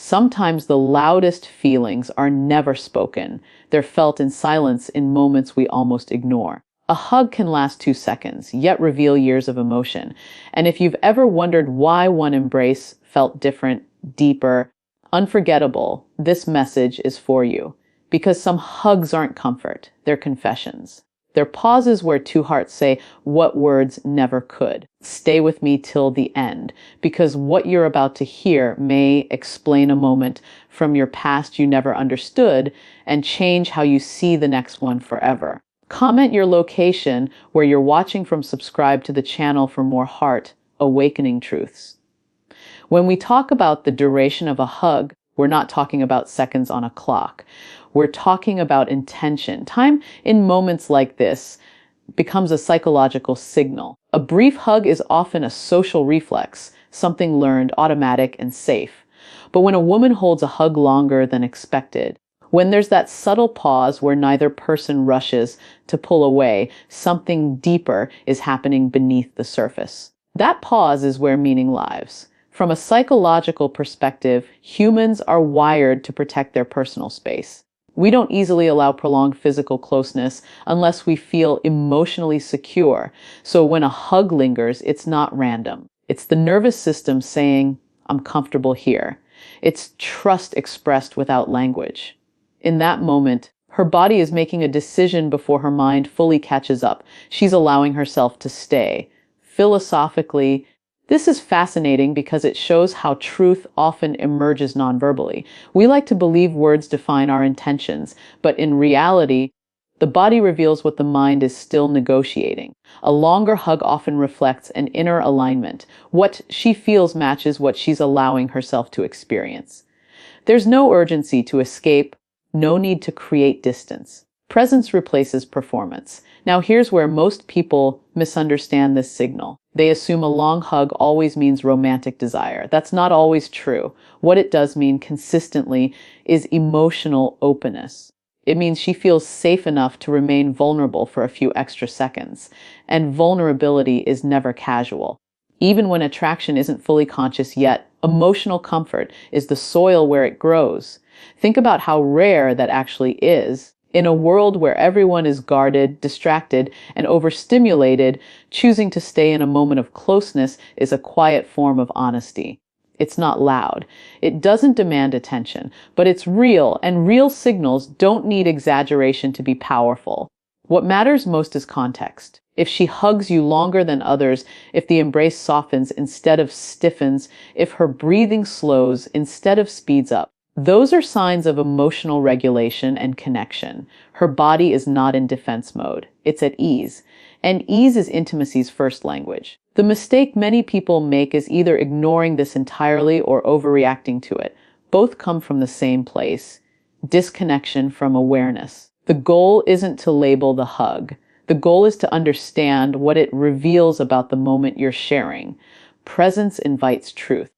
Sometimes the loudest feelings are never spoken. They're felt in silence in moments we almost ignore. A hug can last 2 seconds, yet reveal years of emotion. And if you've ever wondered why one embrace felt different, deeper, unforgettable, this message is for you. Because some hugs aren't comfort, they're confessions. They're pauses where two hearts say what words never could. Stay with me till the end, because what you're about to hear may explain a moment from your past you never understood and change how you see the next one forever. Comment your location where you're watching from, subscribe to the channel for more heart awakening truths. When we talk about the duration of a hug, we're not talking about seconds on a clock. We're talking about intention. Time in moments like this becomes a psychological signal. A brief hug is often a social reflex, something learned, automatic, and safe. But when a woman holds a hug longer than expected, when there's that subtle pause where neither person rushes to pull away, something deeper is happening beneath the surface. That pause is where meaning lies. From a psychological perspective, humans are wired to protect their personal space. We don't easily allow prolonged physical closeness unless we feel emotionally secure. So when a hug lingers, it's not random. It's the nervous system saying, I'm comfortable here. It's trust expressed without language. In that moment, her body is making a decision before her mind fully catches up. She's allowing herself to stay. Philosophically, this is fascinating because it shows how truth often emerges nonverbally. We like to believe words define our intentions, but in reality, the body reveals what the mind is still negotiating. A longer hug often reflects an inner alignment. What she feels matches what she's allowing herself to experience. There's no urgency to escape, no need to create distance. Presence replaces performance. Now here's where most people misunderstand this signal. They assume a long hug always means romantic desire. That's not always true. What it does mean consistently is emotional openness. It means she feels safe enough to remain vulnerable for a few extra seconds. And vulnerability is never casual. Even when attraction isn't fully conscious yet, emotional comfort is the soil where it grows. Think about how rare that actually is. In a world where everyone is guarded, distracted, and overstimulated, choosing to stay in a moment of closeness is a quiet form of honesty. It's not loud. It doesn't demand attention, but it's real, and real signals don't need exaggeration to be powerful. What matters most is context. If she hugs you longer than others, if the embrace softens instead of stiffens, if her breathing slows instead of speeds up, those are signs of emotional regulation and connection. Her body is not in defense mode. It's at ease. And ease is intimacy's first language. The mistake many people make is either ignoring this entirely or overreacting to it. Both come from the same place: disconnection from awareness. The goal isn't to label the hug. The goal is to understand what it reveals about the moment you're sharing. Presence invites truth.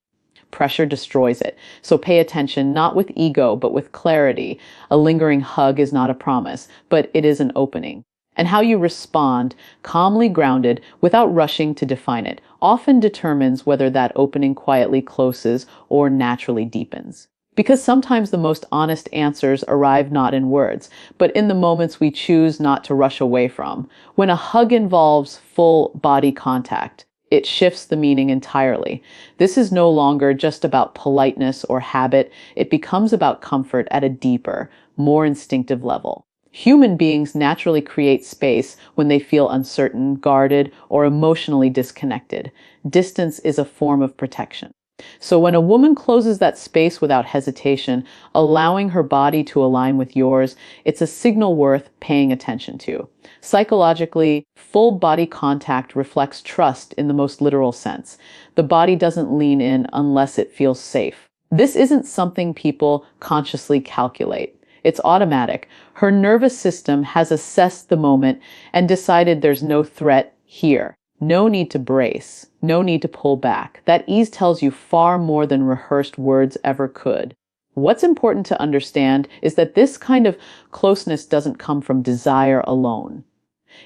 Pressure destroys it. So pay attention, not with ego, but with clarity. A lingering hug is not a promise, but it is an opening. And how you respond, calmly grounded, without rushing to define it, often determines whether that opening quietly closes or naturally deepens. Because sometimes the most honest answers arrive not in words, but in the moments we choose not to rush away from. When a hug involves full body contact, it shifts the meaning entirely. This is no longer just about politeness or habit. It becomes about comfort at a deeper, more instinctive level. Human beings naturally create space when they feel uncertain, guarded, or emotionally disconnected. Distance is a form of protection. So when a woman closes that space without hesitation, allowing her body to align with yours, it's a signal worth paying attention to. Psychologically, full body contact reflects trust in the most literal sense. The body doesn't lean in unless it feels safe. This isn't something people consciously calculate. It's automatic. Her nervous system has assessed the moment and decided there's no threat here. No need to brace. No need to pull back. That ease tells you far more than rehearsed words ever could. What's important to understand is that this kind of closeness doesn't come from desire alone.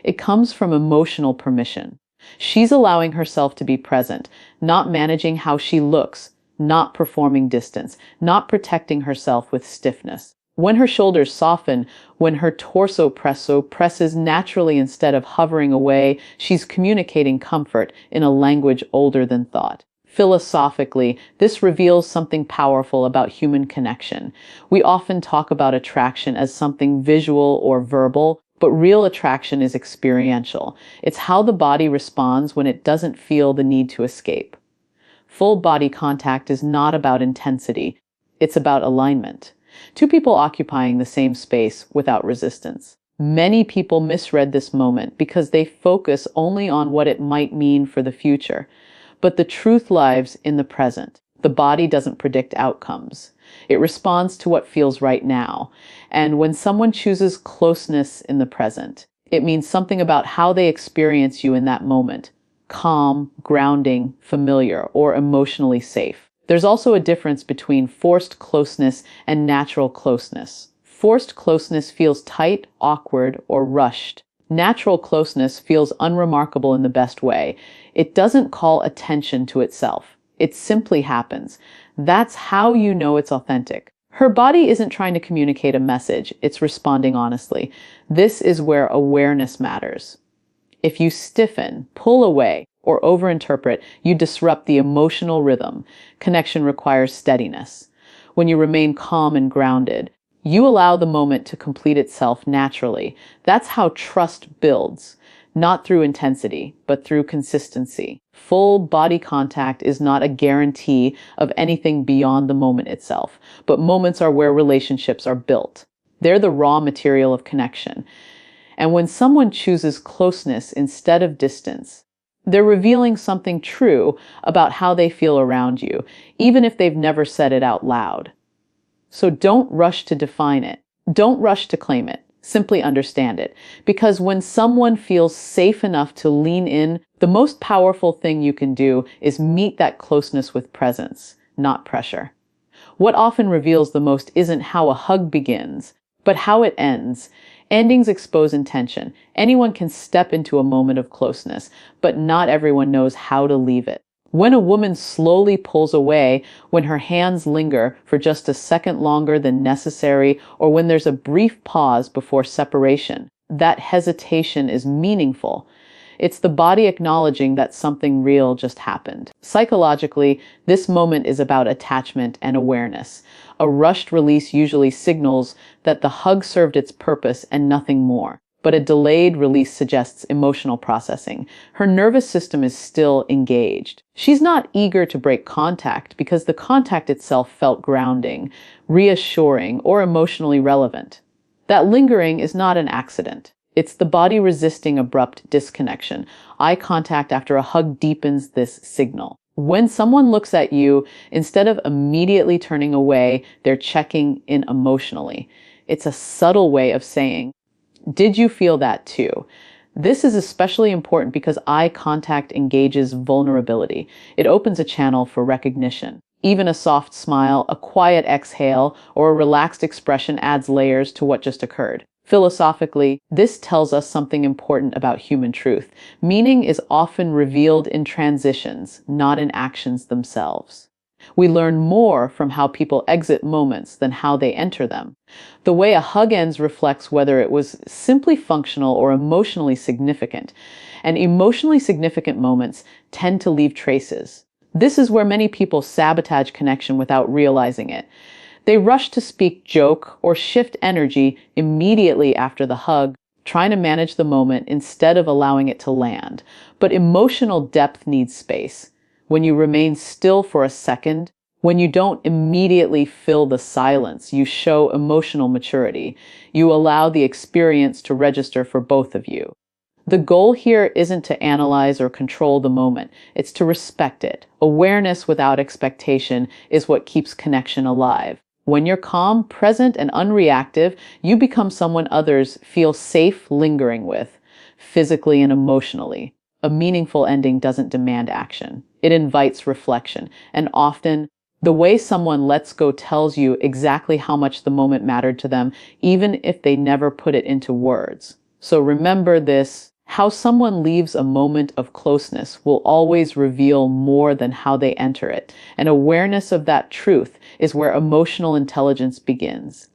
It comes from emotional permission. She's allowing herself to be present, not managing how she looks, not performing distance, not protecting herself with stiffness. When her shoulders soften, when her torso presses naturally instead of hovering away, she's communicating comfort in a language older than thought. Philosophically, this reveals something powerful about human connection. We often talk about attraction as something visual or verbal, but real attraction is experiential. It's how the body responds when it doesn't feel the need to escape. Full body contact is not about intensity, it's about alignment. Two people occupying the same space without resistance. Many people misread this moment because they focus only on what it might mean for the future. But the truth lies in the present. The body doesn't predict outcomes. It responds to what feels right now. And when someone chooses closeness in the present, it means something about how they experience you in that moment. Calm, grounding, familiar, or emotionally safe. There's also a difference between forced closeness and natural closeness. Forced closeness feels tight, awkward, or rushed. Natural closeness feels unremarkable in the best way. It doesn't call attention to itself. It simply happens. That's how you know it's authentic. Her body isn't trying to communicate a message. It's responding honestly. This is where awareness matters. If you stiffen, pull away, or overinterpret, you disrupt the emotional rhythm. Connection requires steadiness. When you remain calm and grounded, you allow the moment to complete itself naturally. That's how trust builds, not through intensity, but through consistency. Full body contact is not a guarantee of anything beyond the moment itself, but moments are where relationships are built. They're the raw material of connection. And when someone chooses closeness instead of distance, they're revealing something true about how they feel around you, even if they've never said it out loud. So don't rush to define it. Don't rush to claim it. Simply understand it. Because when someone feels safe enough to lean in, the most powerful thing you can do is meet that closeness with presence, not pressure. What often reveals the most isn't how a hug begins, but how it ends. Endings expose intention. Anyone can step into a moment of closeness, but not everyone knows how to leave it. When a woman slowly pulls away, when her hands linger for just a second longer than necessary, or when there's a brief pause before separation, that hesitation is meaningful. It's the body acknowledging that something real just happened. Psychologically, this moment is about attachment and awareness. A rushed release usually signals that the hug served its purpose and nothing more. But a delayed release suggests emotional processing. Her nervous system is still engaged. She's not eager to break contact because the contact itself felt grounding, reassuring, or emotionally relevant. That lingering is not an accident. It's the body resisting abrupt disconnection. Eye contact after a hug deepens this signal. When someone looks at you, instead of immediately turning away, they're checking in emotionally. It's a subtle way of saying, "Did you feel that too?" This is especially important because eye contact engages vulnerability. It opens a channel for recognition. Even a soft smile, a quiet exhale, or a relaxed expression adds layers to what just occurred. Philosophically, this tells us something important about human truth. Meaning is often revealed in transitions, not in actions themselves. We learn more from how people exit moments than how they enter them. The way a hug ends reflects whether it was simply functional or emotionally significant, and emotionally significant moments tend to leave traces. This is where many people sabotage connection without realizing it. They rush to speak joke or shift energy immediately after the hug, trying to manage the moment instead of allowing it to land. But emotional depth needs space. When you remain still for a second, when you don't immediately fill the silence, you show emotional maturity. You allow the experience to register for both of you. The goal here isn't to analyze or control the moment. It's to respect it. Awareness without expectation is what keeps connection alive. When you're calm, present, and unreactive, you become someone others feel safe lingering with, physically and emotionally. A meaningful ending doesn't demand action. It invites reflection, and often, the way someone lets go tells you exactly how much the moment mattered to them, even if they never put it into words. So remember this: How someone leaves a moment of closeness will always reveal more than how they enter it, and awareness of that truth is where emotional intelligence begins.